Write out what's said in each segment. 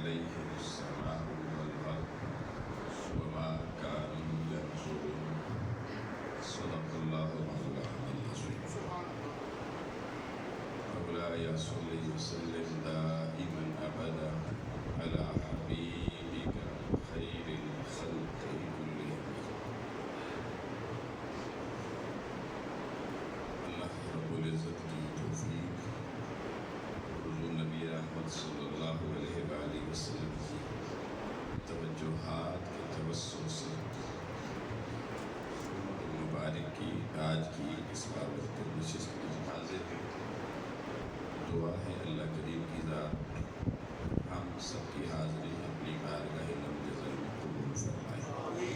عليه السماء والأرض وما كانوا ينظرون صدق الله مولانا العظيم. مولاي صل وسلم دائما أبدا على حبيبك خير الخلق كلهم. اللہ رب العزت کی توفیق حضور نبی رحمت صلی اللہ علیہ وآلہ وسلم کی توجہات کے توسل سے مبارک کی آج کی اس بابرکت نشست میں حاضر ہے. دعا ہے اللہ کریم کی ذات ہم سب کی حاضری اپنی بارگاہ لم جزل میں قبول فرمائے.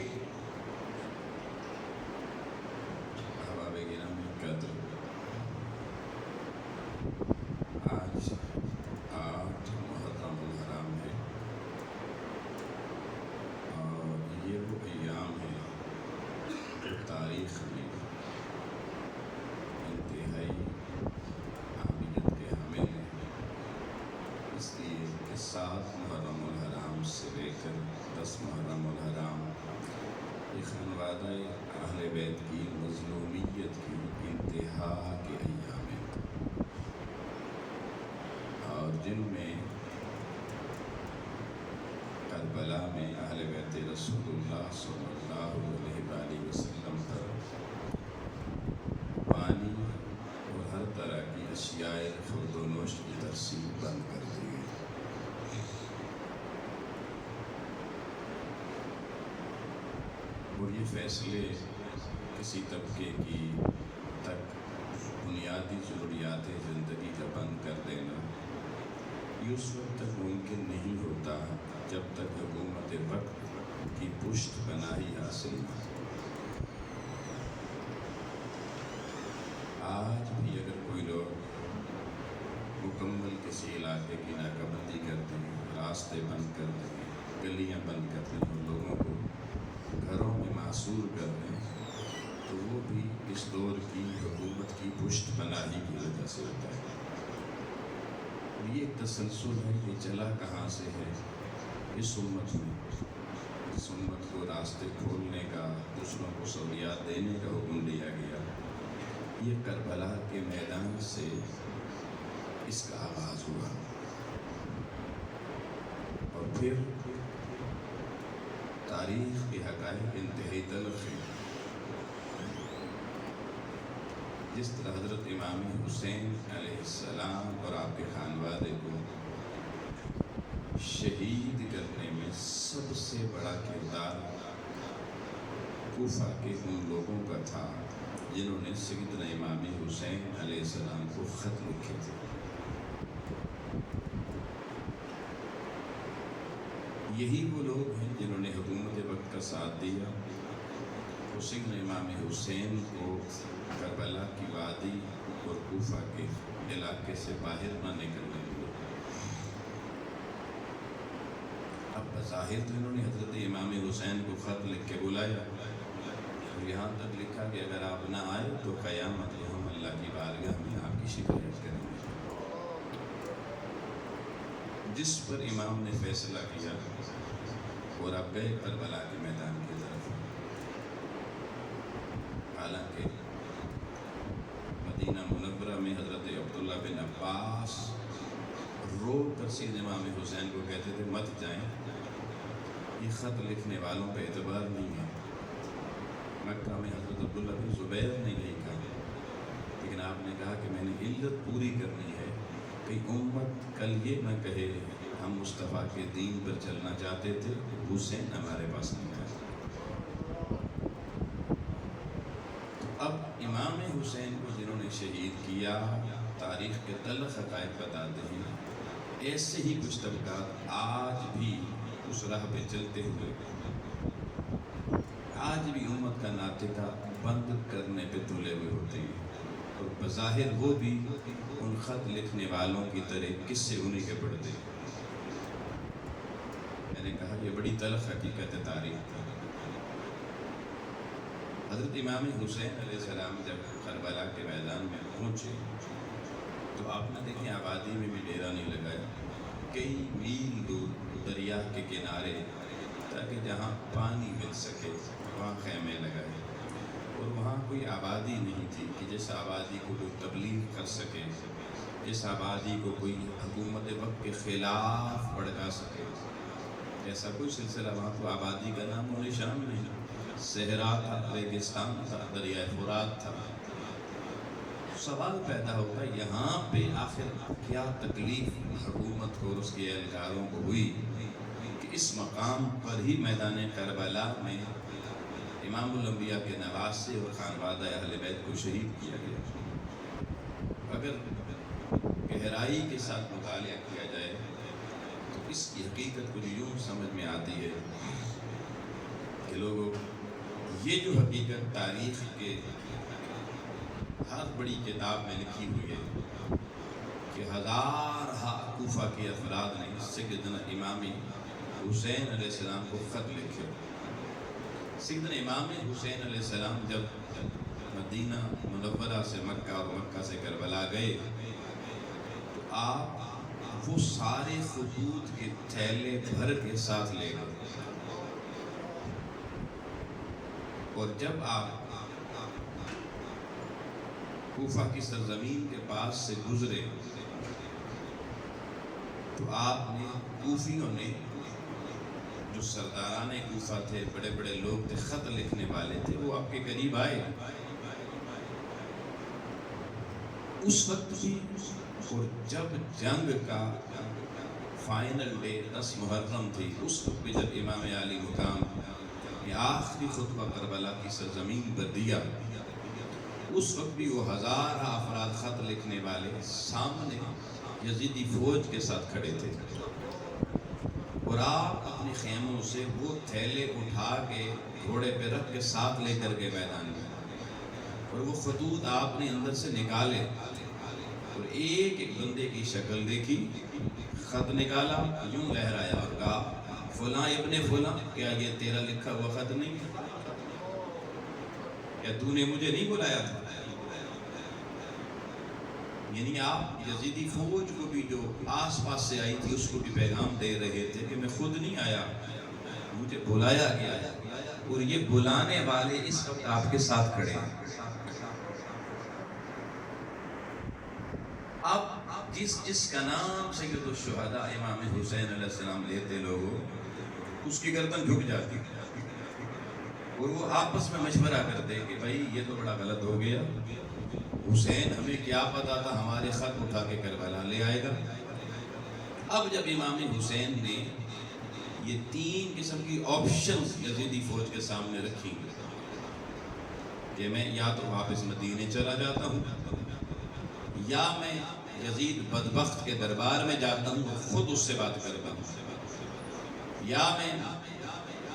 احباب گرامی قدر، آج 8 محرم الحرام ہے اور یہ وہ ایام ہے جو تاریخ میں انتہائی اہمیت کے حامل ہیں، اس لیے کہ 7 محرم الحرام سے لے کر 10 محرم الحرام یہ خانوادہ اہل بیت کی مظلومیت کی انتہا کے ایام ہیں، اور جن میں کربلا میں اہل بیت رسول اللہ صلی اللہ علیہ وآلہ وسلم پر پانی اور ہر طرح کی اشیاء خورد و نوش کی ترسیل بند کر دی گئی. اور یہ فیصلے کسی طبقے کی تک بنیادی ضروریات زندگی کا بند کر دینا یہ اس وقت تک ممکن نہیں ہوتا جب تک حکومت وقت کی پشت پناہی حاصل نہ ہو. آج بھی اگر کوئی لوگ مکمل کسی علاقے کی ناکہ بندی کرتے ہیں، راستے بند کر دیں، گلیاں بند کر دیں اور لوگوں کو گھروں میں معصور کر دیں، تو وہ بھی اس دور کی حکومت کی پشت پناہی کی وجہ سے ہوتا ہے. یہ ایک تسلسل ہے، یہ چلا کہاں سے ہے اس امت میں. اس امت کو راستے کھولنے کا، دوسروں کو سہولیات دینے کا حکم دیا گیا. یہ کربلا کے میدان سے اس کا آغاز ہوا اور پھر تاریخ کے حقائق انتہائی تلخ ہیں. جس طرح حضرت امام حسین علیہ السلام اور آپ کے خانوادے کو شہید کرنے میں سب سے بڑا کردار کوفہ کے ان لوگوں کا تھا جنہوں نے سیدنا امام حسین علیہ السلام کو خط لکھے تھے. یہی وہ لوگ ہیں جنہوں نے حکومت وقت کا ساتھ دیا. حسین امام حسین کو کربلا کی وادی اور کوفہ کے علاقے سے باہر نہ نکلنے دیا. اب بظاہر تو انہوں نے حضرت امام حسین کو خط لکھ کے بلایا اور یہاں تک لکھا کہ اگر آپ نہ آئے تو قیامت کو ہم اللہ کی بارگاہ میں آپ کی شکایت کریں گے. جس پر امام نے فیصلہ کیا اور اب گئے کربلا کے میدان کی طرف. حالانکہ مدینہ منورہ میں حضرت عبداللہ بن عباس رو کر سید امام حسین کو کہتے تھے مت جائیں، یہ خط لکھنے والوں پہ اعتبار نہیں ہے. مکہ میں حضرت عبداللہ بن زبیر نے یہی کہا، لیکن آپ نے کہا کہ میں نے علت پوری کرنی ہے کہ امت کل یہ نہ کہے ہم مصطفیٰ کے دین پر چلنا چاہتے تھے، حسین ہمارے پاس نہیں تھا. اب امام حسین کو جنہوں نے شہید کیا تاریخ کے تلخ حقائق بتاتے ہیں. ایسے ہی کچھ طبقات آج بھی اس راہ پہ چلتے ہوئے آج بھی امت کا ناطقہ بند کرنے پہ تلے ہوئے ہوتے ہیں، اور بظاہر وہ بھی ان خط لکھنے والوں کی طرح قصے انہی کے پڑھتے ہیں. میں نے کہا یہ بڑی تلخ حقیقت ہے تاریخ. حضرت امام حسین علیہ السلام جب کربلا کے میدان میں پہنچے تو آپ نے دیکھیں آبادی میں بھی ڈیرا نہیں لگایا. کئی میل دور کے کنارے تاکہ جہاں پانی مل سکے وہاں خیمے لگائے، اور وہاں کوئی آبادی نہیں تھی کہ جس آبادی کو کوئی تبلیغ کر سکے، جس آبادی کو کوئی حکومت وقت کے خلاف بھڑکا سکے، ایسا کوئی سلسلہ وہاں تو آبادی کا نام و نشان نہیں، صحرا تھا، ریگستان تھا، دریائے فرات تھا۔ سوال پیدا ہوگا یہاں پہ آخر کیا تکلیف حکومت کو اور اس کے اہلکاروں کو ہوئی کہ اس مقام پر ہی میدان کربلا میں امام الانبیاء کے نواسے اور خانوادہ اہل بیت کو شہید کیا گیا۔ اگر گہرائی کے ساتھ مطالعہ کیا جائے تو اس کی حقیقت کچھ یوں سمجھ میں آتی ہے کہ لوگوں، یہ جو حقیقت تاریخ کے ہر بڑی کتاب میں لکھی ہوئی ہے کہ ہزارہا کوفہ کے افراد نے سیدنا امام حسین علیہ السلام کو خط لکھے۔ سیدنا امام حسین علیہ السلام جب مدینہ منورہ سے مکہ اور مکہ سے کربلا گئے تو آپ وہ سارے خطوط کے تھیلے بھر کے ساتھ لے گئے، اور جب آپ کوفہ کی سرزمین کے پاس سے گزرے تو آپ نے کوفیوں نے، جو سرداران کوفہ تھے، بڑے بڑے لوگ تھے، خط لکھنے والے تھے، وہ آپ کے قریب آئے اس وقت بھی، اور جب جنگ کا فائنل ڈے 10 محرم تھی، اس وقت بھی جب امام علی مقام نے آخری خطبہ کربلا کی سرزمین پر دیا، اس وقت بھی وہ ہزارہ افراد خط لکھنے والے سامنے یزیدی فوج کے ساتھ کھڑے تھے، اور آپ اپنے خیموں سے وہ تھیلے اٹھا کے گھوڑے پہ رکھ کے ساتھ لے کر گئے میدان میں، اور وہ خطوط آپ نے اندر سے نکالے اور ایک ایک بندے کی شکل دیکھی، خط نکالا، یوں لہرایا اور کہا فلاں ابن فلاں، کیا یہ تیرا لکھا ہوا خط نہیں؟ کیا تو نے مجھے نہیں بلایا تھا؟ یعنی آپ یزیدی فوج کو بھی جو آس پاس سے آئی تھی اس کو بھی پیغام دے رہے تھے کہ میں خود نہیں آیا، مجھے بلایا گیا، اور یہ بلانے والے اس وقت آپ کے ساتھ کھڑے ہیں۔ اب جس کا نام سید الشہداء امام حسین علیہ السلام لیتے لوگوں، اس کی گردن جھک جاتی، اور وہ آپس میں مشورہ کرتے کہ بھائی یہ تو بڑا غلط ہو گیا، حسین ہمیں کیا پتا تھا ہمارے خط اٹھا کے کربلا لے آئے گا۔ اب جب امام حسین نے یہ 3 قسم کی آپشنز یزیدی فوج کے سامنے رکھی کہ میں یا تو واپس مدینے چلا جاتا ہوں، یا میں یزید بدبخت کے دربار میں جاتا ہوں اور خود اس سے بات کرتا ہوں، یا میں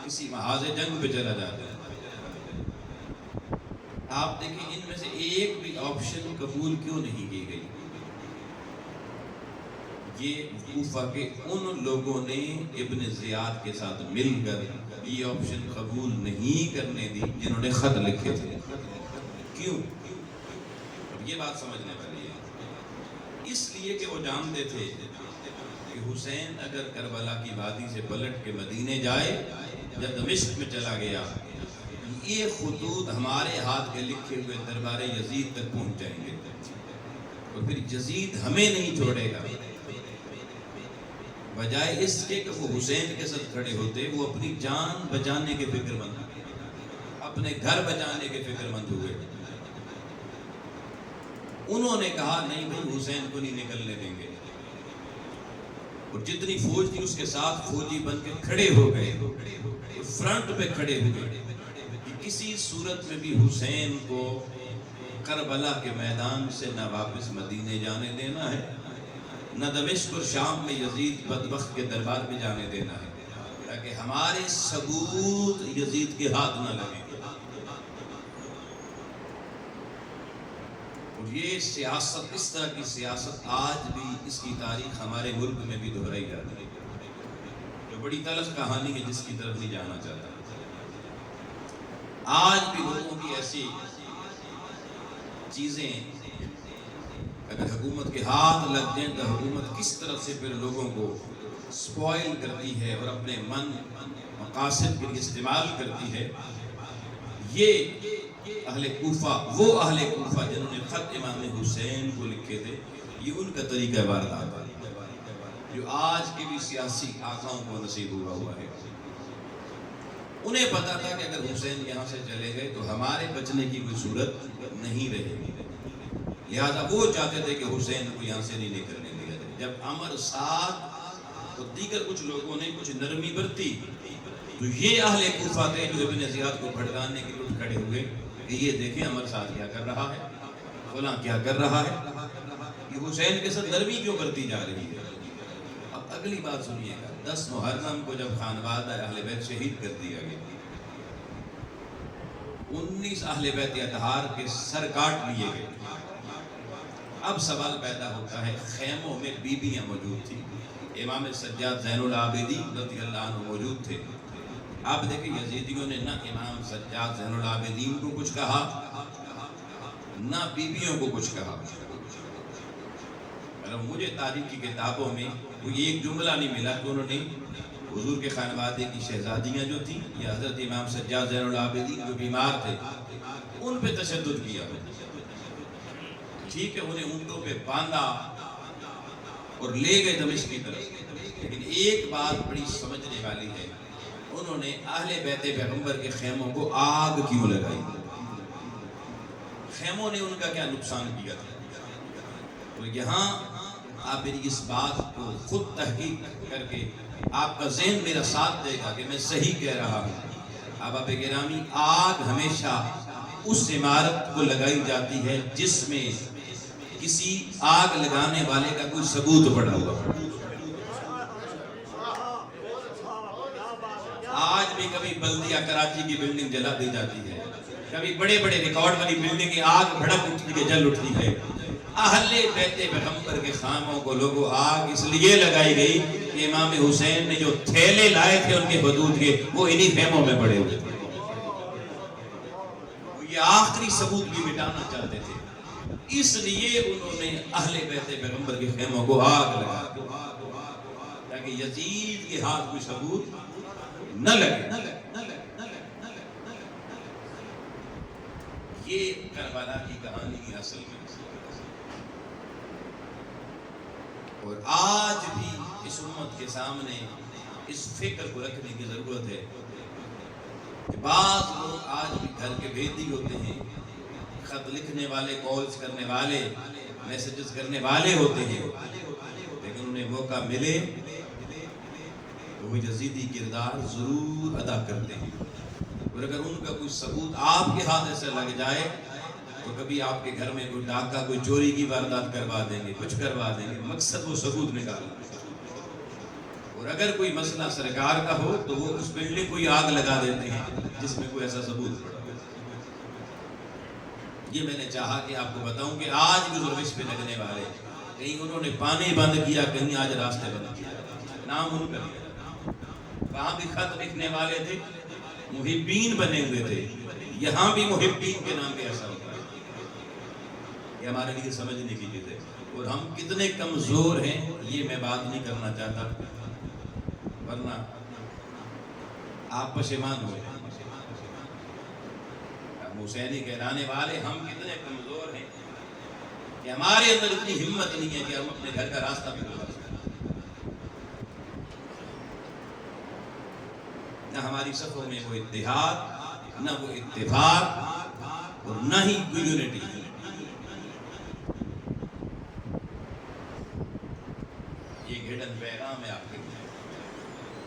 کسی محاذ جنگ پہ چلا جاتا ہوں۔ آپ دیکھیں ان میں سے ایک بھی آپشن قبول کیوں نہیں کی گئی؟ یہ کوفہ کے ان لوگوں نے ابن زیاد کے ساتھ مل کر یہ آپشن قبول نہیں کرنے دی جنہوں نے خط لکھے تھے۔ کیوں؟ اب یہ بات سمجھنے والی ہے، اس لیے کہ وہ جانتے تھے کہ حسین اگر کربلا کی وادی سے پلٹ کے مدینے جائے یا دمشق میں چلا گیا، یہ خطوط ہمارے ہاتھ کے لکھے ہوئے دربار یزید تک پہنچ جائیں گے، اور پھر یزید ہمیں نہیں چھوڑے گا۔ بجائے اس کے کہ وہ حسین کے ساتھ کھڑے ہوتے، وہ اپنی جان بچانے کے فکر مند، اپنے گھر بچانے کے فکر مند ہوئے۔ انہوں نے کہا نہیں بھائی حسین کو نہیں نکلنے دیں گے، اور جتنی فوج تھی اس کے ساتھ فوجی بن کے کھڑے ہو گئے، فرنٹ پہ کھڑے ہوئے کہ کسی صورت میں بھی حسین کو کربلا کے میدان سے نہ واپس مدینے جانے دینا ہے، نہ دمشق اور شام میں یزید بدبخت کے دربار میں جانے دینا ہے، تاکہ ہمارے ثبوت یزید کے ہاتھ نہ لگیں۔ اور یہ سیاست، اس طرح کی سیاست آج بھی اس کی تاریخ ہمارے ملک میں بھی دہرائی جاتی ہے، جو بڑی تلخ کہانی ہے جس کی طرف نہیں جانا چاہتا۔ آج بھی لوگوں کی ایسی چیزیں اگر حکومت کے ہاتھ لگ جائیں تو حکومت کس طرح سے پھر لوگوں کو سپوائل کرتی ہے اور اپنے من مقاصد کے لیے استعمال کرتی ہے. یہ اہل کوفہ، وہ اہل کوفہ جنہوں نے خط امام حسین کو لکھے تھے، یہ ان کا طریقہ واردات جو آج کے بھی سیاسی آقاؤں کو نصیب ہوا ہے. انہیں پتا تھا کہ اگر حسین یہاں سے چلے گئے تو ہمارے بچنے کی کوئی صورت نہیں رہے گی، لہذا وہ چاہتے تھے کہ حسین کو یہاں سے نہیں لے کر دیا جائے. جب امر ساتھ تو دیگر کچھ لوگوں نے کچھ نرمی برتی تو یہ اہل کوفہ تھے جو ابن زیاد کو بھڑکانے کے لیے کھڑے ہوئے کہ یہ دیکھیں امر ساتھ کیا کر رہا ہے، فلاں کیا کر رہا ہے، یہ حسین کے ساتھ نرمی کیوں برتی جا رہی ہے. اب اگلی بات سنیے گا. 10 محرم کو جب خانوادہ اہل بیت شہید کر دیا گیا، 19 اہل بیت اطہار کے سر کاٹ لیے گئے. اب سوال پیدا ہوتا ہے، خیموں میں بیویاں موجود تھیں، امام سجاد زین العابدین رضی اللہ عنہ موجود تھے. آپ دیکھیں یزیدیوں نے نہ امام سجاد زین العابدین کو کچھ کہا نہ بیویوں کو کچھ کہا. مجھے تاریخ کی کتابوں میں کوئی ایک جملہ نہیں ملا کہ انہوں نے حضور کے خانوادے کی شہزادیاں جو تھیں یا حضرت امام سجاد زین العابدین جو بیمار تھے ان پہ تشدد کیا. ٹھیک ہے، انہیں اونٹوں پہ باندھا اور لے گئے دمشق کی طرف، لیکن ایک بات بڑی سمجھنے والی ہے، انہوں نے اہل بیت پیغمبر کے خیموں کو آگ کیوں لگائی؟ خیموں نے ان کا کیا نقصان کیا تھا؟ تو یہاں آپ میری اس بات کو خود تحقیق کر کے آپ کا ذہن میرا ساتھ دے گا کہ میں صحیح کہہ رہا ہوں. احباب گرامی، آگ ہمیشہ اس عمارت کو لگائی جاتی ہے جس میں کسی آگ لگانے والے کا کوئی ثبوت پڑا ہوا. آج بھی کبھی بلدیہ کراچی کی بلڈنگ جلا دی جاتی ہے، کبھی بڑے بڑے ریکارڈ والی بلڈنگ کی آگ بھڑک اٹھتی ہے، جل اٹھتی ہے. اہل بیت پیغمبر کے خیموں کو لوگوں آگ اس لیے لگائی گئی کہ امام حسین نے جو تھیلے لائے تھے ان کے حدود کے وہ انہی خیموں میں پڑے ہوئے تھے. یہ آخری ثبوت بھی مٹانا چاہتے تھے، اس لیے انہوں نے اہل بیت پیغمبر کے خیموں کو آگ لگا تاکہ یزید کے ہاتھ کوئی ثبوت نہ لگے. یہ کربلا کی کہانی کی اصل میں. اور آج بھی اس امت کے سامنے اس فکر کو رکھنے کی ضرورت ہے کہ بعض لوگ آج بھی گھر کے بھیدی ہوتے ہیں، خط لکھنے والے، کالز کرنے والے، میسیجز کرنے والے ہوتے ہیں، لیکن انہیں موقع ملے تو وہ یزیدی کردار ضرور ادا کرتے ہیں. اور اگر ان کا کوئی ثبوت آپ کے ہاتھ سے لگ جائے تو کبھی آپ کے گھر میں کوئی ڈاکہ، کوئی چوری کی واردات کروا دیں گے، کچھ کروا دیں گے، مقصد وہ ثبوت نکالنا. اور اگر کوئی مسئلہ سرکار کا ہو تو وہ اس بلڈنگ کو ہی آگ لگا دیتے ہیں جس میں کوئی ایسا ثبوت پڑا. یہ میں نے چاہا کہ آپ کو بتاؤں کہ آج بھی ضرورش پہ لگنے والے، کہیں انہوں نے پانی بند کیا، کہیں آج راستے بند کیا، نام ان کا لیا. وہاں بھی خط لکھنے والے تھے، محبین بنے ہوئے تھے، یہاں بھی محبین کے نام پہ ایسا ہوتا ہے. یہ ہمارے لیے سمجھنے کی چیز ہے. اور ہم کتنے کمزور ہیں یہ میں بات نہیں کرنا چاہتا، ورنہ آپ پشیمان ہوئے. حسینی کہلانے والے ہم کتنے کمزور ہیں کہ ہمارے اندر اتنی ہمت نہیں ہے کہ ہم اپنے گھر کا راستہ بھی گزار سکیں. نہ ہماری صفوں میں وہ اتحاد، نہ وہ اتفاق، اور نہ ہی کوئی یونٹی. یہ ہڈن پیغام ہے آپ کے لیے.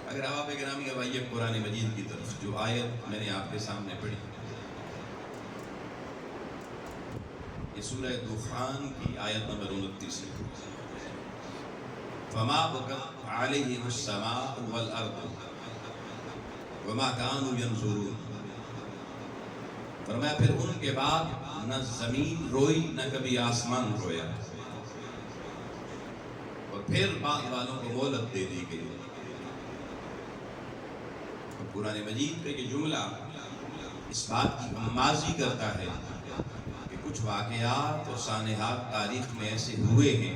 اگر آپ گرامی آئیے قرآن مجید کی طرف، جو آیت میں نے آپ کے سامنے پڑھی، یہ سورہ دخان کی آیت نمبر 29 ہے. فما بکت علیہم السماء والارض وما كانوا ينظرون. فرمایا پھر ان کے بعد نہ زمین روئی نہ کبھی آسمان رویا، اور پھر بعد والوں کو مہلت دے دی گئی. قرآن مجید کا یہ جملہ اس بات کی ماضی کرتا ہے کہ کچھ واقعات اور سانحات تاریخ میں ایسے ہوئے ہیں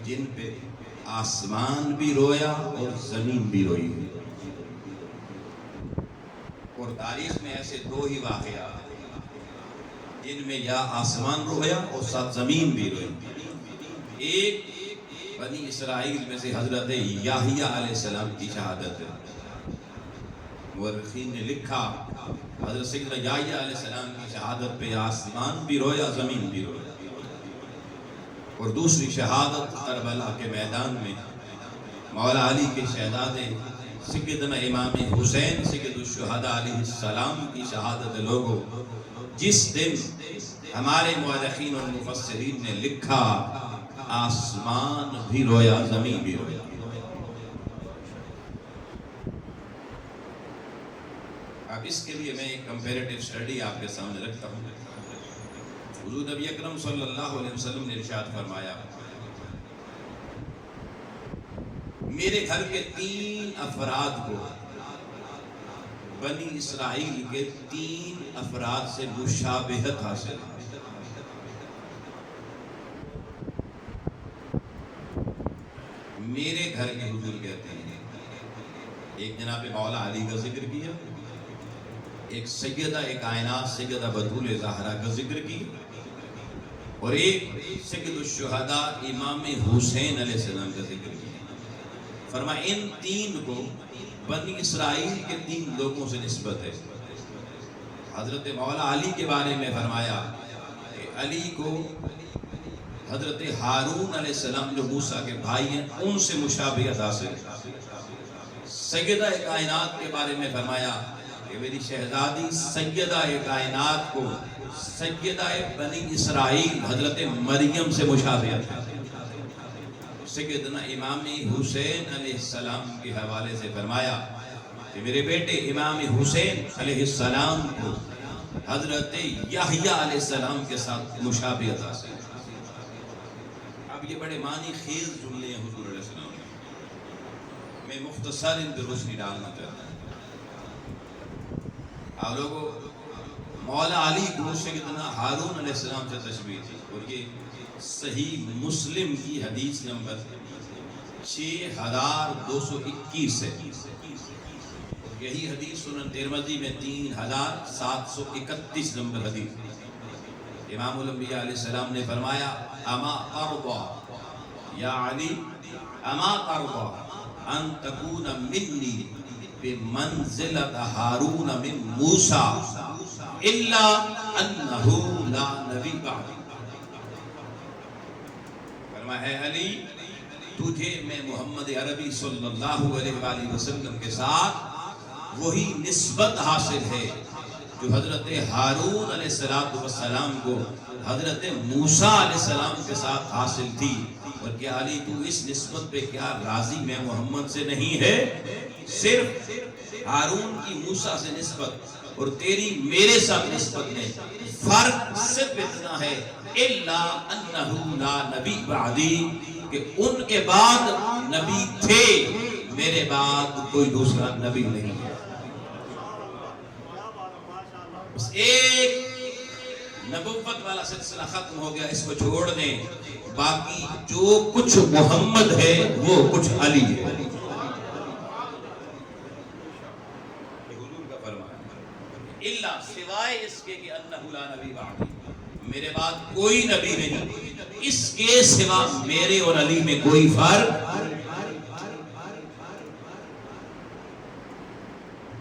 جن پہ آسمان بھی رویا اور زمین بھی روئی ہے. اور تاریخ میں ایسے دو ہی واقعات جن میں یا آسمان رویا اور ساتھ زمین بھی روئی. ایک بنی اسرائیل میں سے حضرت یحییٰ علیہ السلام کی شہادت ہے. مورخین نے لکھا حضرت سیدنا یحییٰ علیہ السلام کی شہادت پہ آسمان بھی رویا زمین بھی رویا. اور دوسری شہادت کربلا کے میدان میں مولا علی کے شہزادے سیدنا امام حسین سید الشہداء علیہ السلام کی شہادت. لوگوں جس دن ہمارے مورخین اور مفسرین نے لکھا آسمان بھی رویا زمین بھی رویا. اب اس کے لیے میں ایک کمپیریٹیو سٹڈی آپ کے سامنے رکھتا ہوں. حضور نبی اکرم صلی اللہ علیہ وسلم نے ارشاد فرمایا میرے گھر کے 3 افراد کو بنی اسرائیل کے 3 افراد سے مشابہت حاصل ہے. میرے گھر کے حضور کہتے ہیں ایک جناب مولا علی کا ذکر کیا, ایک سیدہ کائنات سیدہ بطول زہرا کا ذکر کیا, اور ایک سید الشہداء امام حسین علیہ السلام کا ذکر کیا. فرمایا ان 3 کو بنی اسرائیل کے 3 لوگوں سے نسبت ہے. حضرت مولا علی کے بارے میں فرمایا کہ علی کو حضرت ہارون علیہ السلام جو موسیٰ کے بھائی ہیں ان سے مشابہت حاصل ہے. سیدہ کائنات کے بارے میں فرمایا کہ میری شہزادی سیدہ کائنات کو سیدہ بنی اسرائیل حضرت مریم سے مشابہت ہے. سیدنا امام حسین علیہ السلام کے حوالے سے فرمایا کہ میرے بیٹے امام حسین علیہ السلام کو حضرت یحییٰ علیہ السلام کے ساتھ مشابہت حاصل ہے. اب یہ بڑے معنی خیز جملے ہیں حضور علیہ السلام. میں مختصر ان پر روشنی ڈالنا چاہتا ہوں. آپ لوگوں مولا علی کو سیدنا ہارون علیہ السلام سے تشبیہ تھی, اور یہ صحیح مسلم کی حدیث نمبر 6221 ہے. یہی حدیث سنن ترمذی میں 3731 نمبر حدیث. امام الانبیاء علیہ السلام نے فرمایا اما ترضى یا علی اما ترضى ان تکون منی بمنزلۃ ہارون من موسیٰ الا انہ لا نبی بعد. فرمایا ہے علی تجھے میں محمد عربی صلی اللہ علیہ وآلہ وسلم کے ساتھ وہی نسبت حاصل ہے جو حضرت ہارون علیہ السلام کو حضرت موسیٰ علیہ السلام کے ساتھ حاصل تھی. اور کیا علی تو اس نسبت پہ کیا راضی میں محمد سے نہیں ہے؟ صرف ہارون کی موسیٰ سے نسبت اور تیری میرے ساتھ نسبت میں فرق صرف اتنا ہے الا انہ لا نبی بعدی کہ ان کے بعد نبی تھے, میرے بعد کوئی دوسرا نبی نہیں ہے. بس ایک نبوت والا سلسلہ ختم ہو گیا, اس کو چھوڑ دیں. باقی جو کچھ محمد ہے وہ کچھ علی ہے. حضور کا فرمان الا سوائے اس کے کہ انہ لا نبی بعدی, میرے بعد کوئی نبی نہیں, اس کے سوا میرے اور علی میں کوئی فرق.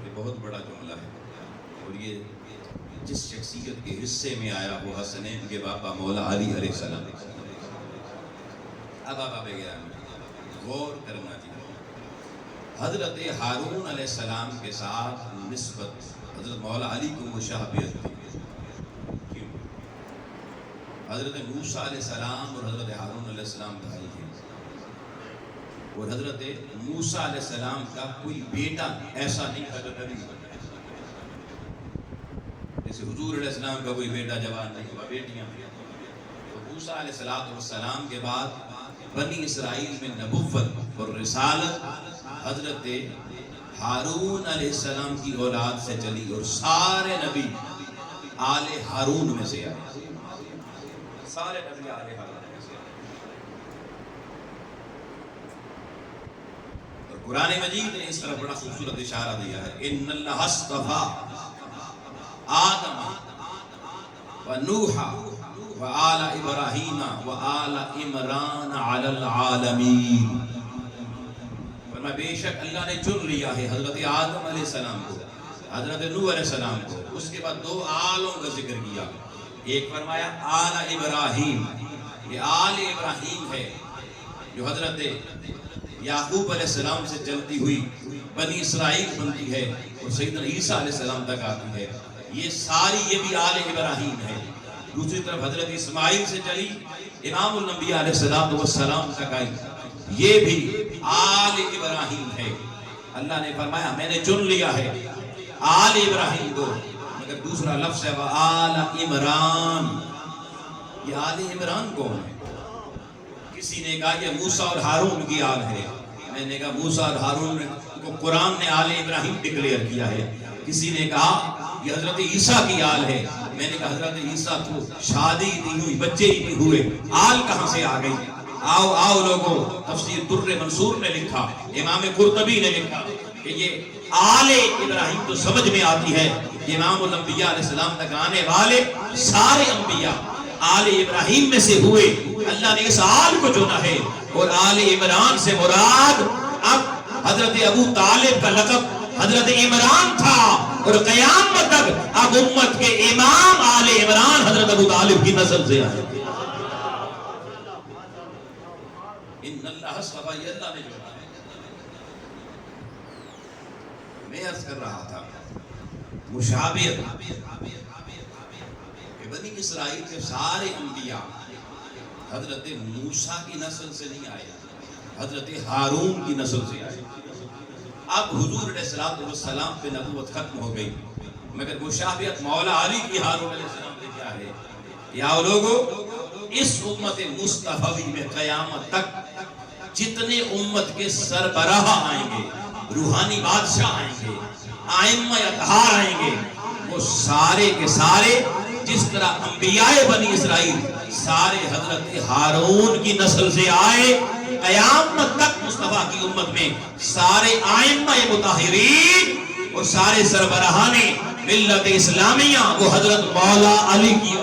یہ بہت بڑا جملہ ہے, اور یہ جس شخصیت کے حصے میں آیا وہ حسنین کے باپا مولا علی علیہ السلام. اب آپ گیا غور کرنا چاہیے. حضرت ہارون علیہ السلام کے ساتھ نسبت حضرت مولا علی کو مشابہت تھی. کیوں؟ حضرت موسیٰ علیہ السلام اور حضرت ہارون علیہ السلام بھائی تھے, اور حضرت موسیٰ علیہ السلام کا کوئی بیٹا ایسا نہیں تھا جو نبی بنا. جیسے حضور علیہ السلام کا کوئی بیٹا جوان نہیں ہوا, بیٹیاں. تو موسیٰ علیہ السلام کے بعد بنی اسرائیل میں نبوت اور رسالت حضرت ہارون علیہ السلام کی اولاد سے چلی, اور سارے نبی آل ہارون میں سے آئے. سارے نبی آلے حضرت میں سے. اور قرآن مجید نے اس طرح بڑا خوبصورت اشارہ دیا ہے. ان اللہ اصطفیٰ آدم و نوح و آل ابراہیم و آل عمران علی العالمین. فرمایا بے شک اللہ نے چن لیا ہے حضرت آدم علیہ السلام کو، حضرت نوح علیہ السلام کو. اس کے بعد دو آلوں کا ذکر کیا. ایک فرمایا آل ابراہیم، یہ آل ابراہیم ہے جو حضرت یعقوب علیہ السلام سے چلتی ہوئی بنی اسرائیل بنتی ہے اور سیدنا عیسیٰ علیہ السلام تک آتی ہے. یہ ساری یہ بھی آل ابراہیم ہے. دوسری طرف حضرت اسماعیل سے چلی امام الانبیاء علیہ السلام تک آئی، یہ بھی آل ابراہیم ہے. اللہ نے فرمایا میں نے چن لیا ہے آل ابراہیم کو. مگر دوسرا لفظ ہے آل عمران. یہ آل عمران کون ہے؟ کسی نے کہا یہ موسیٰ اور ہارون کی آل ہے. میں نے کہا موسیٰ اور ہارون کو قرآن نے آل ابراہیم ڈکلیئر کیا ہے. کسی نے کہا یہ حضرت عیسیٰ کی آل ہے. میں نے کہا حضرت عیسیٰ تو شادی نہیں ہوئی، بچے ہی نہیں ہوئے، آل کہاں سے آ گئی؟ آؤ لوگوں، تفسیر در منصور نے لکھا، امام قرطبی نے لکھا کہ یہ آل ابراہیم تو سمجھ میں آتی ہے امام الانبیاء علیہ السلام تک آنے والے سارے انبیاء آل ابراہیم میں سے ہوئے. اللہ نے اس آل کو چنا ہے. اور آل عمران سے مراد اب حضرت ابو طالب کا لقب حضرت عمران تھا اور قیامت تک اب امت کے امام آل عمران حضرت ابو طالب کی نسل سے آئے. ان اللہ اصطفیٰ، یہ اللہ نے چنا ہے. میں عرض کر رہا تھا مشابہت کہ بنی اسرائیل کے سارے انبیاء حضرت موسیٰ کی نسل سے نہیں آئے، حضرت ہارون کی نسل سے آئے. اب حضور علیہ السلام پہ نبوت ختم ہو گئی، مگر مشابہت مولا علی کی ہارون علیہ السلام سے کیا ہے؟ یا لوگوں اس امت مصطفی میں قیامت تک جتنے امت کے سربراہ آئیں گے، روحانی بادشاہ آئیں گے، ائمہ اطہار آئیں گے، وہ سارے کے سارے جس طرح انبیاء بنی اسرائیل سارے حضرت ہارون کی نسل سے آئے. قیامت تک مصطفیٰ کی امت میں سارے ائمہ مطہرین اور سارے سربراہان ملت اسلامیہ وہ حضرت مولا علی کی.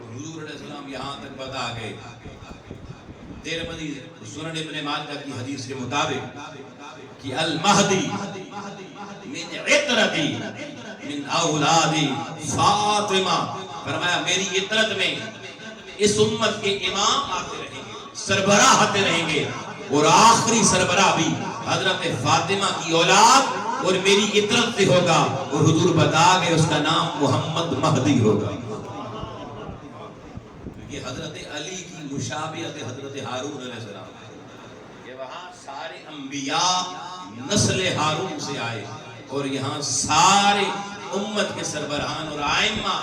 حضور علیہ السلام یہاں تک بتا گئے. ترمذی سنن ابن ماجہ کی حدیث کے مطابق کہ المہدی من عطرتی من اولادی فاطمہ، فرمایا میری عطرت میں اس امت کے امام آتے رہیں گے، سربراہ آتے رہیں گے، اور آخری سربراہ بھی حضرت فاطمہ کی اولاد اور میری عطرت سے ہوگا. اور حضور بتا گئے اس کا نام محمد مہدی ہوگا. یہ حضرت علی کی مشابہت حضرت ہارون علیہ السلام ہے. یہ وہاں سارے انبیاء نسل ہارون سے آئے اور یہاں سارے امت کے سربراہان اور ائمہ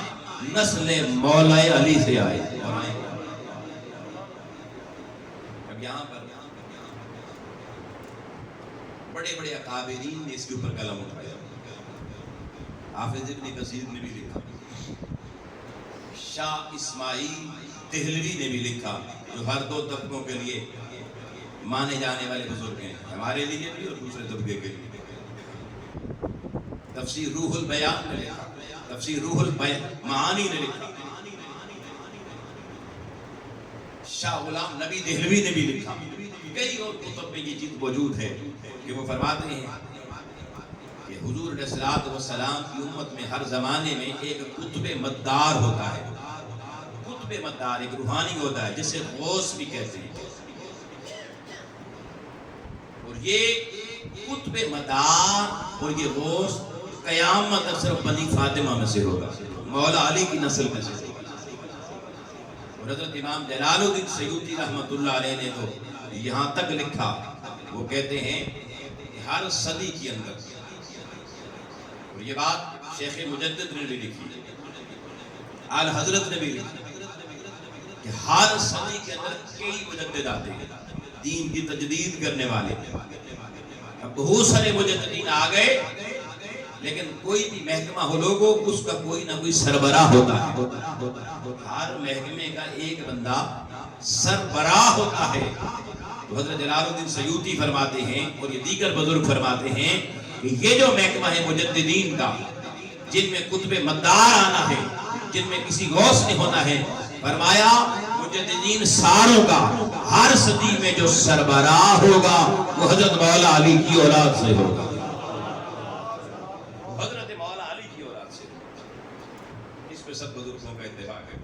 نسل مولا علی سے آئے. اب یہاں پر بڑے بڑے اکابرین نے اس کے اوپر قلم اٹھایا. حافظ ابن کثیر نے بھی لکھا، شاہ اسماعیل دہلوی نے بھی لکھا، جو ہر دو طبقوں کے لیے مانے جانے والے بزرگ ہیں، ہمارے لیے بھی اور دوسرے طبقے کے لیے. تفسیر روح البیان نے لکھا، تفسیر روح المعانی نے لکھا، شاہ غلام نبی دہلوی نے بھی لکھا. کئی اور کتب میں یہ چیز موجود ہے کہ وہ فرماتے ہیں کہ حضور علیہ السلام کی امت میں ہر زمانے میں ایک قطب مدار ہوتا ہے. قطب مدار ایک روحانی ہوتا ہے جسے غوث بھی کہتے ہیں. اور یہ قطب مدار اور یہ غوث قیامت تک صرف بنی فاطمہ میں سے ہوگا، مولا علی کی نسل میں سے ہوگا. اور حضرت امام جلال الدین سیوطی رحمۃ اللہ علیہ نے تو یہاں تک لکھا، وہ کہتے ہیں کہ ہر صدی کے اندر، اور یہ بات شیخ مجدد نے بھی لکھی، آل حضرت نے بھی لکھی، کہ ہر صدی کے اندر کئی مجدد آتے ہیں دین کی تجدید کرنے والے. اب بہت سارے مجددین آ گئے لیکن کوئی بھی محکمہ ہو لوگوں اس کا کوئی نہ کوئی سربراہ ہوتا ہے. ہر محکمے کا ایک بندہ سربراہ ہوتا ہے. تو حضرت جلال الدین سیوطی فرماتے ہیں اور یہ دیگر بزرگ فرماتے ہیں کہ یہ جو محکمہ ہے مجددین کا، جن میں کتب مدار آنا ہے، جن میں کسی غوث نے ہونا ہے، فرمایا مجددین ساروں کا ہر صدی میں جو سربراہ ہوگا وہ حضرت مولا علی کی اولاد سے ہوگا. حضرت مولا علی کی اولاد سے ہوگا. اس پہ سب بزرگوں کا اتفاق ہے.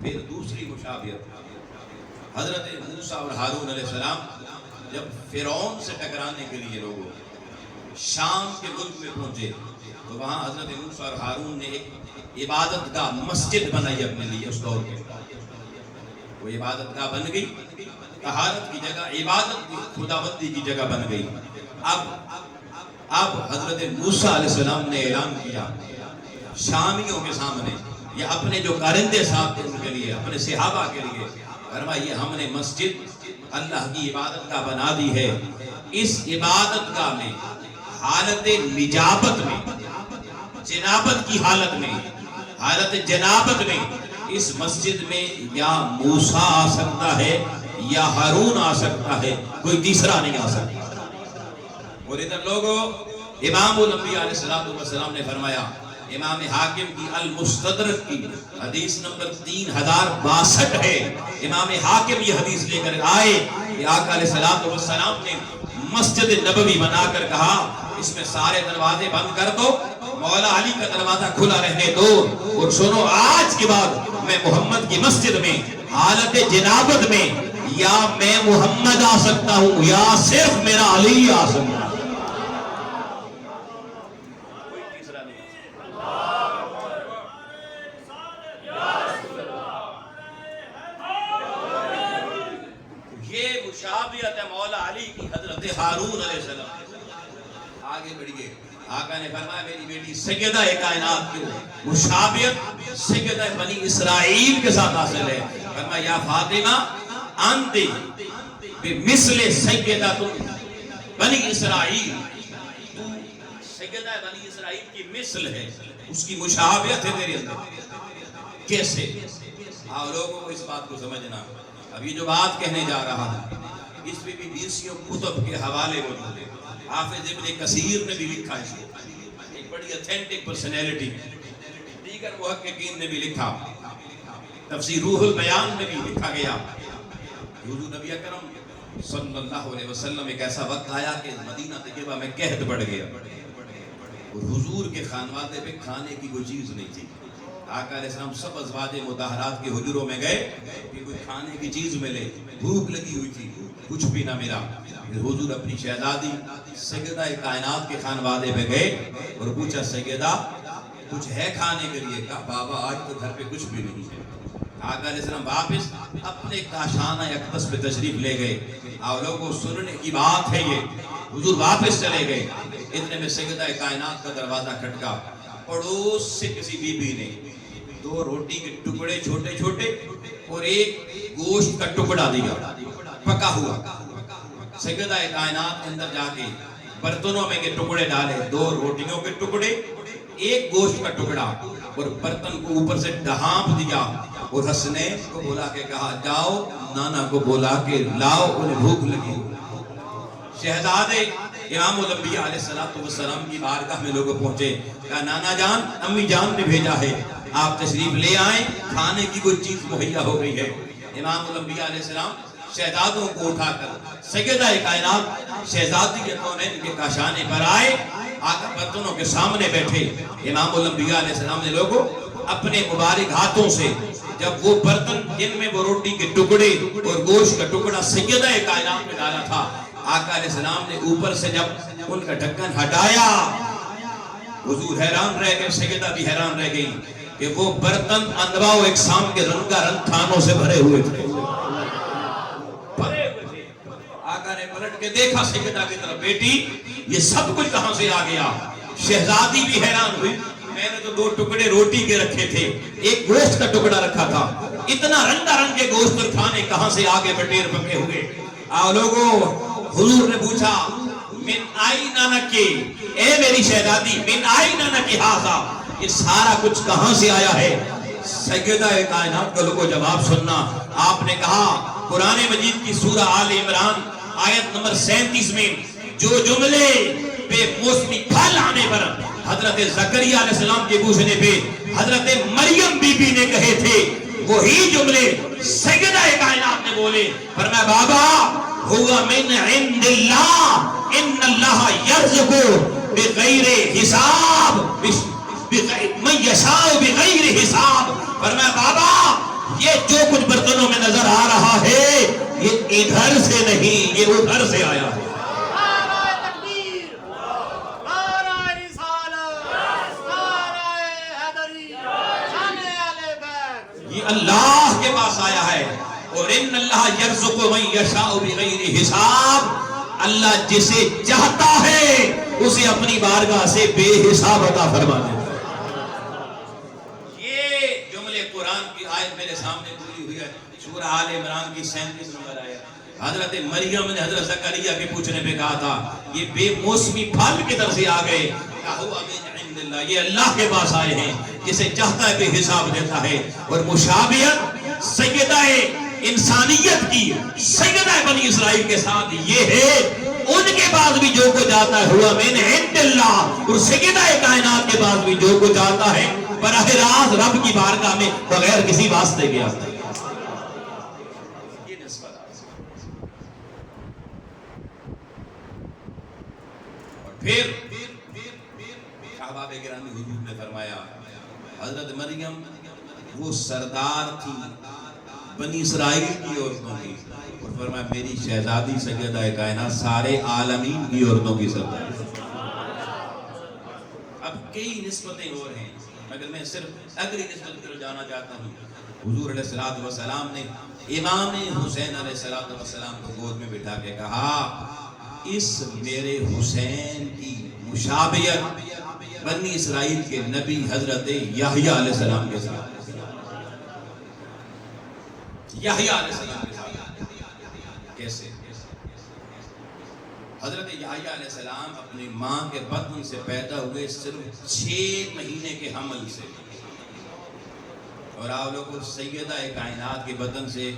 پھر دوسری مشابہت، حضرت موسیٰ اور ہارون علیہ السلام جب فرعون سے ٹکرانے کے لیے لوگوں شام کے ملک میں پہنچے تو وہاں حضرت موسیٰ اور ہارون نے ایک عبادت گاہ مسجد بنائی اپنے لیے. اس دور میں وہ عبادت گاہ بن گئی، طہارت کی جگہ، عبادت کی خداوندی کی جگہ بن گئی. اب حضرت موسیٰ علیہ السلام نے اعلان کیا شامیوں کے سامنے یا اپنے جو کارندے صاحب تھے ان کے لیے، اپنے صحابہ کے لیے، فرمایا یہ ہم نے مسجد اللہ کی عبادت گاہ بنا دی ہے. اس عبادت گاہ میں حالت نجابت میں، جنابت کی حالت میں، حالت جنابت میں اس مسجد میں یا موسیٰ آ سکتا ہے یا ہارون آ سکتا ہے، کوئی تیسرا نہیں آ سکتا. اور ادھر لوگوں امام الانبیاء علیہ السلام نے فرمایا، امام حاکم کی المستدرک کی حدیث نمبر 3062 ہے. امام حاکم یہ حدیث لے کر آئے کہ آقا علیہ السلام نے مسجد نبوی بنا کر کہا اس میں سارے دروازے بند کر دو، مولا علی کا دروازہ کھلا رہنے دو، اور سنو آج کے بعد میں محمد کی مسجد میں حالت جنابت میں یا میں محمد آ سکتا ہوں یا صرف میرا علی آ سکتا ہوں. مشابہت ہے مولا علی کی حضرت ہارون علیہ السلام. آگے بڑھئے، آقا نے فرمایا میری بیٹی سیدہ کائنات کی مشابہت سیدہ بنی اسرائیل کے ساتھ حاصل ہے. فرمایا یا فاطمہ انت بمثل سیدہ بنی اسرائیل، تو سیدہ بنی اسرائیل کی مثل ہے، اس کی مشابہت ہے تیرے اندر. کیسے؟ آپ لوگوں کو اس بات کو سمجھنا. ابھی جو بات کہنے جا رہا ہوں اس میں بھی بیسیوں کتب کے حوالے موجود ہیں. حافظ ابن کثیر نے بھی لکھا ہے، ایک بڑی اتھینٹک پرسنالٹی. دیگر محققین نے بھی لکھا، تفسیر روح البیان میں بھی لکھا گیا. حضور نبی اکرم صلی اللہ علیہ وسلم ایک ایسا وقت آیا کہ مدینہ طیبہ میں قحط بڑھ گیا اور حضور کے خانوادے پہ کھانے کی کوئی چیز نہیں تھی. آقا علیہ السلام سب ازواج مطہرات کے حجروں میں گئے کہ کوئی کھانے کی چیز ملے. بھوک لگی ہوئی تھی، کچھ بھی نہ ملا. حضور اپنی شہزادی سیدہ کائنات کے خانوادے پہ گئے اور پوچھا سیدہ کچھ ہے کھانے کے لیے؟ کہا بابا آج تو گھر پہ کچھ بھی نہیں ہے. آقا علیہ السلام واپس اپنے کاشانہ اقدس پہ تشریف لے گئے. آپ لوگوں کو سننے کی بات ہے یہ. حضور واپس چلے گئے، اتنے میں سیدہ کائنات کا دروازہ کھٹکا. پڑوس سے کسی بی بی نے 2 روٹی کے ٹکڑے چھوٹے چھوٹے اور ایک گوشت کا ٹکڑا دیا پکا ہوا. سیدہ کائنات کے اندر جا کے برتنوں میں کے ٹکڑے ڈالے، 2 روٹیوں کے ٹکڑے، ایک گوشت کا ٹکڑا، اور برتن کو اوپر سے ڈھانپ دیا اور حسنین کو بولا کے کہا جاؤ نانا کو بولا کے لاؤ، انہیں بھوک لگی. شہزادے امام الانبیاء علیہ السلام کی بارگاہ میں لوگ پہنچے. کہا نانا جان امی جان نے بھیجا ہے آپ تشریف لے آئیں، کھانے کی کوئی چیز مہیا ہو گئی ہے. امام الانبیاء علیہ السلام شہزادوں کو اٹھا کر سیدہ کائنات شہزادی کونین کے کاشانے پر آئے، آقا برتنوں کے سامنے بیٹھے. امام الانبیاء علیہ السلام نے لوگوں اپنے مبارک ہاتھوں سے جب وہ برتن جن میں وہ روٹی کے ٹکڑے اور گوشت کا ٹکڑا سیدہ کائنات میں ڈالا تھا، آقا علیہ السلام نے اوپر سے جب ان کا ڈھکن ہٹایا، حضور حیران رہ گئے، سیدہ بھی حیران رہ گئی کہ وہ برتن انواع و اقسام کے رنگا رنگ کھانوں سے بھرے ہوئے تھے. آقا نے پلٹ کے دیکھا سیدہ کی طرف، بیٹی یہ سب کچھ کہاں سے آ گیا؟ شہزادی بھی حیران ہوئی، میں نے تو 2 ٹکڑے روٹی کے رکھے تھے، ایک گوشت کا ٹکڑا رکھا تھا، اتنا رنگا رنگ کے گوشت اور کھانے کہاں سے آگے بٹیر پکے ہوئے؟ آؤ لوگوں، حضور نے پوچھا من آئینہ نکی، اے میری شہزادی من آئینہ نکی ہاذا، یہ سارا کچھ کہاں سے آیا ہے؟ سیدہ کائنات کو جواب سننا. آپ نے کہا قرآن مجید کی سورہ آل عمران آیت نمبر 37 میں جو جملے بے موسمی پھل آنے پر حضرت زکریا علیہ السلام کے پوچھنے پہ حضرت مریم بی بی نے کہے تھے، وہی جملے سیدہ کائنات نے بولے. فرمایا بابا ہوا من عند اللہ ان اللہ یرزق بغیر حساب من یشاء بغیر حساب. فرمایا بابا یہ جو کچھ برتنوں میں نظر آ رہا ہے یہ ادھر سے نہیں، یہ ادھر سے آیا ہے. یہ اللہ کے پاس آیا ہے. اور ان اللہ یرزق من یشاء بغیر حساب، اللہ جسے چاہتا ہے اسے اپنی بارگاہ سے بے حساب عطا فرما دیتا ہے. یہ جملے قرآن کی آیت میرے سامنے پوری ہوئی ہے، سورہ آل عمران کی 37 نمبر آیت. حضرت مریم نے حضرت زکریا کے پوچھنے پہ کہا تھا یہ بے موسمی پھل کی طرف سے آ گئے. یہ اللہ کے پاس آئے ہیں، جسے چاہتا ہے بے حساب دیتا ہے. اور مشابہت سیدہ انسانیت کی سیدہ بنی اسرائیل کے ساتھ یہ ہے، ان کے پاس بھی جو کچھ آتا ہے ہوا من عند اللہ، اور سیدہ کائنات کے پاس بھی جو کچھ آتا ہے براہ راست رب کی بارگاہ میں بغیر کسی واسطے کے آتا ہے. یہ نسبت اور پھر صحابہ گرامی حضور نے فرمایا حضرت مریم وہ سردار تھی بنی اسرائیل کی عورتوں کی، اور فرمایا میری شہزادی سیدہ کائنات سارے عالمین کی عورتوں کی سردار. اب کئی نسبتیں اور ہیں مگر میں صرف اگلی نسبت پر جانا چاہتا ہوں. حضور علیہ الصلوۃ والسلام نے امام حسین علیہ الصلوۃ والسلام کو گود میں بٹھا کے کہا اس میرے حسین کی مشابہت بنی اسرائیل کے نبی حضرت یحییٰ علیہ السلام کے ساتھ. یحییٰ علیہ السلام کے ساتھ کیسے؟ حضرت یحییٰ علیہ السلام اپنی ماں کے بطن سے پیدا ہوئے صرف 6 مہینے کے حمل سے، اور آپ لوگوں سیدہ کائنات کے بطن سے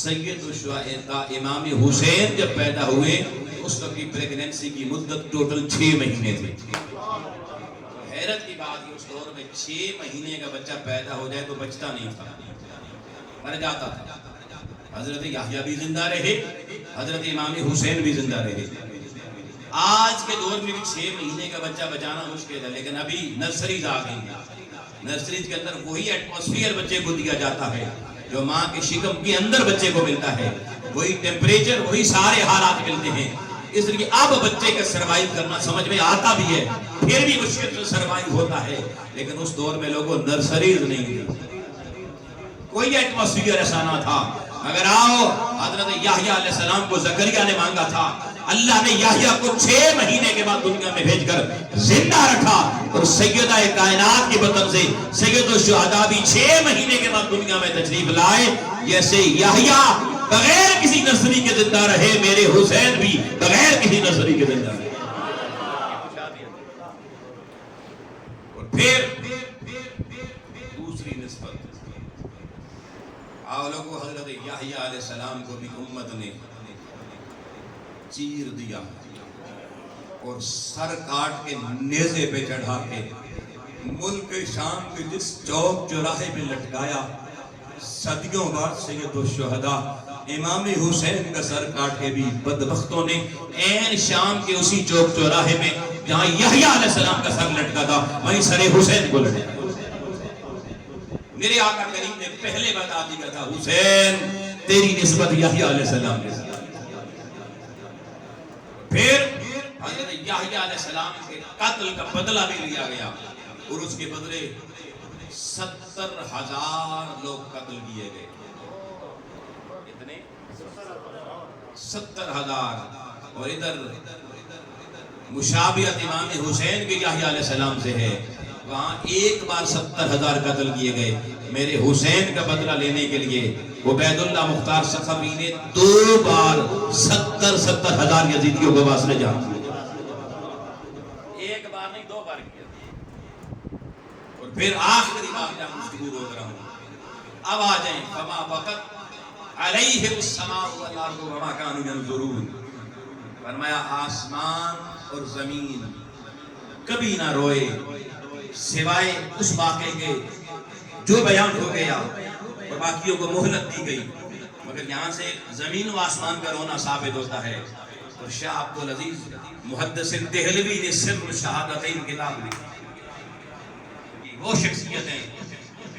سید الشہداء امام حسین جب پیدا ہوئے اس وقت کی پریگننسی کی مدت ٹوٹل 6 مہینے تھی. حیرت کی بات اس دور میں 6 مہینے کا بچہ پیدا ہو جائے تو بچتا نہیں تھا، مر جاتا تھا. حضرت یحییٰ بھی زندہ رہے، حضرت امام حسین بھی زندہ رہے. آج کے دور میں بھی 6 مہینے کا بچہ بچانا مشکل ہے، لیکن ابھی نرسریز آ گئی ہیں. نرسریز کے اندر وہی ایٹماسفیئر بچے کو دیا جاتا ہے جو ماں کے شکم کے اندر بچے کو ملتا ہے، وہی ٹیمپریچر وہی سارے حالات ملتے ہیں. اس لیے اب بچے کا سروائیو کرنا سمجھ میں آتا بھی ہے، پھر بھی مشکل سے سروائیو ہوتا ہے. لیکن اس دور میں لوگوں نرسریز نہیں تھی، کوئی ایٹماسفیئر ایسا نہ تھا. اگر آؤ حضرت یحییٰ علیہ السلام کو زکریا نے مانگا تھا، اللہ نے یحییٰ کو 6 مہینے کے بعد دنیا میں بھیج کر زندہ رکھا، اور سیدہ کائنات کے بطن سے سید الشہداء بھی 6 مہینے کے بعد دنیا میں تشریف لائے. جیسے یحییٰ بغیر کسی نرسری کے زندہ رہے، میرے حسین بھی بغیر کسی نرسری کے زندہ رہے. اور پھر دوسری نسبت آؤ لوگوں حضرت یحییٰ علیہ السلام کو بھی امت نے چیر دیا اور سر کاٹ کے نیزے پہ چڑھا کے ملک شام کے جس چوک چوراہے پہ لٹکایا. صدیوں بعد سید الشہداء امام حسین کا سر کاٹ کے بھی بدبختوں نے عین شام کے اسی چوک چوراہے میں جہاں یحییٰ علیہ السلام کا سر لٹکا تھا وہیں سر حسین کو لٹکا. میرے آقا کریم نے پہلے بتا دیا تھا حسین تیری نسبت یحییٰ علیہ السلام کے ساتھ. پھر حضرت یحییٰ علیہ السلام کے قتل کا بدلہ بھی لیا گیا، اور اس کے بدلے 70,000 لوگ قتل کیے گئے. اتنے 70,000. اور ادھر مشابہت امام حسین کے یحییٰ علیہ السلام سے ہے، وہاں ایک بار 70,000 قتل کیے گئے. میرے حسین کا بدلہ لینے کے لیے عبید اللہ مختار ثقفی نے 2 بار 70,000 یزیدیوں کو واسطے جان دیا. پھر آخری واقعہ گفتگو روک رہا ہوں. اب آ جائیں. فما بقت علیہم السماء والارض وما كانوا ينظرون. فرمایا آسمان اور زمین کبھی نہ روئے سوائے اس واقعے کے جو بیان ہو گیا اور باقیوں کو مہلت دی گئی. مگر یہاں سے زمین و آسمان کا رونا ثابت ہوتا ہے. اور شاہ عبدالعزیز محدث دہلوی نے سر الشہادتین کتاب لکھی. وہ شخصیت ہیں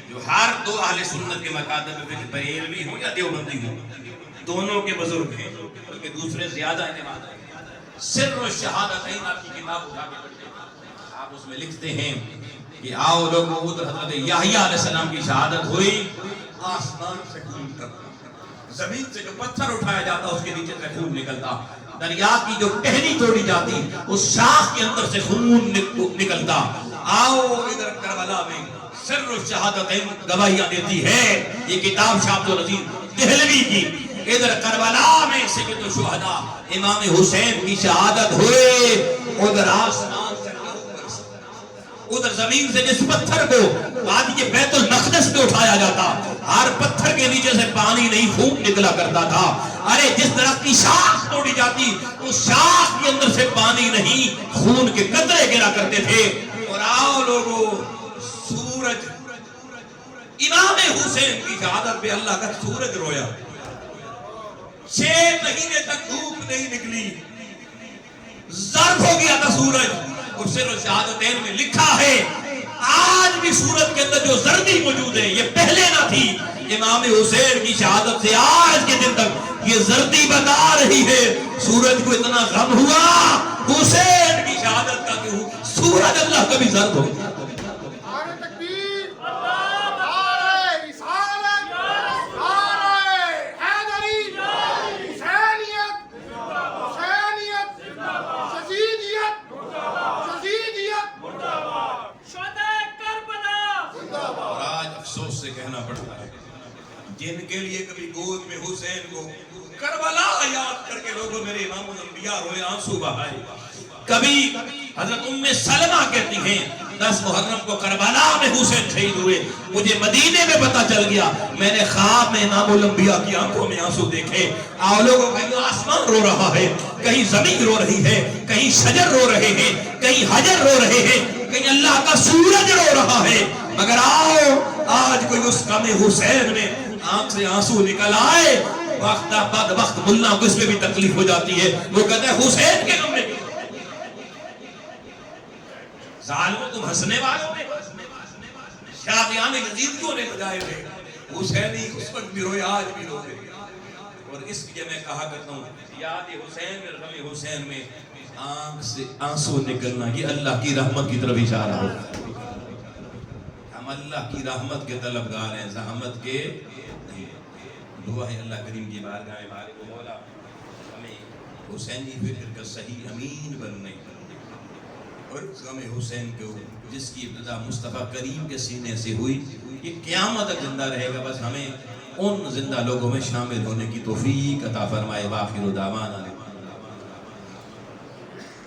جو ہر دو اہل سنت کے مکاتب میں بریلوی ہوں یا دیوبندی ہوں دونوں کے بزرگ ہیں بلکہ دوسرے زیادہ اعتماد ہیں. سر الشہادتین آپ کی کتاب اٹھا کے پڑھتے ہیں. آپ اس میں لکھتے ہیں کہ آؤ لوگوں ادھر حضرت یحییٰ علیہ السلام کی شہادت ہوئی. آسمان سے خون اترتا, زمین سے جو پتھر اٹھایا جاتا اس کے نیچے سے خون نکلتا, دریا کی جو ٹہنی توڑی جاتی اس شاخ کے اندر سے خون نکلتا. آؤ ادھر کربلا میں سر الشہادتین گواہیاں دیتی ہے. یہ کتاب شاہ عبدالعزیز دہلوی کی. ادھر کربلا میں سید الشہداء امام حسین کی شہادت ہوئے. ادھر آسمان سے ادھر زمین سے جس پتھر کو وادی بیت المقدس پہ اٹھایا جاتا ہر پتھر کے نیچے سے پانی نہیں خون نکلا کرتا تھا. ارے جس درخت کی شاخ توڑی جاتی اس شاخ کے اندر سے پانی نہیں خون کے قطرے گرا کرتے تھے. اور آؤ لوگوں سورج امام حسین کی شہادت پہ اللہ کا سورج رویا. 6 مہینے تک دھوپ نہیں نکلی, زرد ہو گیا تھا سورج. اور سر الشہادتین میں لکھا ہے آج بھی سورج کے اندر جو زردی موجود ہے یہ پہلے نہ تھی. امام حسین کی شہادت سے آج کے دن تک یہ زردی بتا رہی ہے. سورج کو اتنا غم ہوا حسین کی شہادت کا کہ سورج اللہ کبھی زرد ہو. کہنا پڑتا ہے جن کے لیے کبھی گود میں حسین کو کربلا یاد کر کے لوگوں میرے امام الانبیاء روئے آنسو بہائے. کبھی حضرت ام سلمہ کہتی ہیں 10 محرم کو کربلا میں حسین شہید ہوئے. مجھے مدینے میں پتہ چل گیا, میں نے خواب میں امام الانبیاء کی آنکھوں میں آنسو دیکھے. آؤ لوگوں کہیں آسمان رو رہا ہے, کہیں زمین رو رہی ہے, کہیں شجر رو رہے ہیں, کہیں حجر رو رہے ہیں, کہیں اللہ کا سورج رو رہا ہے. مگر آؤ آج کوئی اس غم حسین میں آنکھ سے آنسو نکل آئے. وقت بعد وقت ملا کو اس میں بھی تکلیف ہو جاتی ہے. وہ کہتے ہیں حسین کے غم میں ظالموں تم ہنسنے والوں نے شادیان یزید کیوں نے بجائے ہوئے. حسینی اس وقت بھی روئے آج بھی روئے. اور اس لیے میں کہا کرتا ہوں یاد حسین میں غم حسین میں آنکھ سے آنسو نکلنا یہ اللہ کی رحمت کی طرف اشارہ ہو. اللہ کی رحمت کے طلبگار ہیں, زحمت کے نہیں. دعا ہے اللہ کریم کی بارگاہ میں بارک مولا ہمیں حسینی فکر کا صحیح امین بننے اور غم حسین کو جس کی ابتدا مصطفیٰ کریم کے سینے سے ہوئی یہ قیامت تک زندہ رہے گا. بس ہمیں ان زندہ لوگوں میں شامل ہونے کی توفیق عطا فرمائے. واخر دعوانا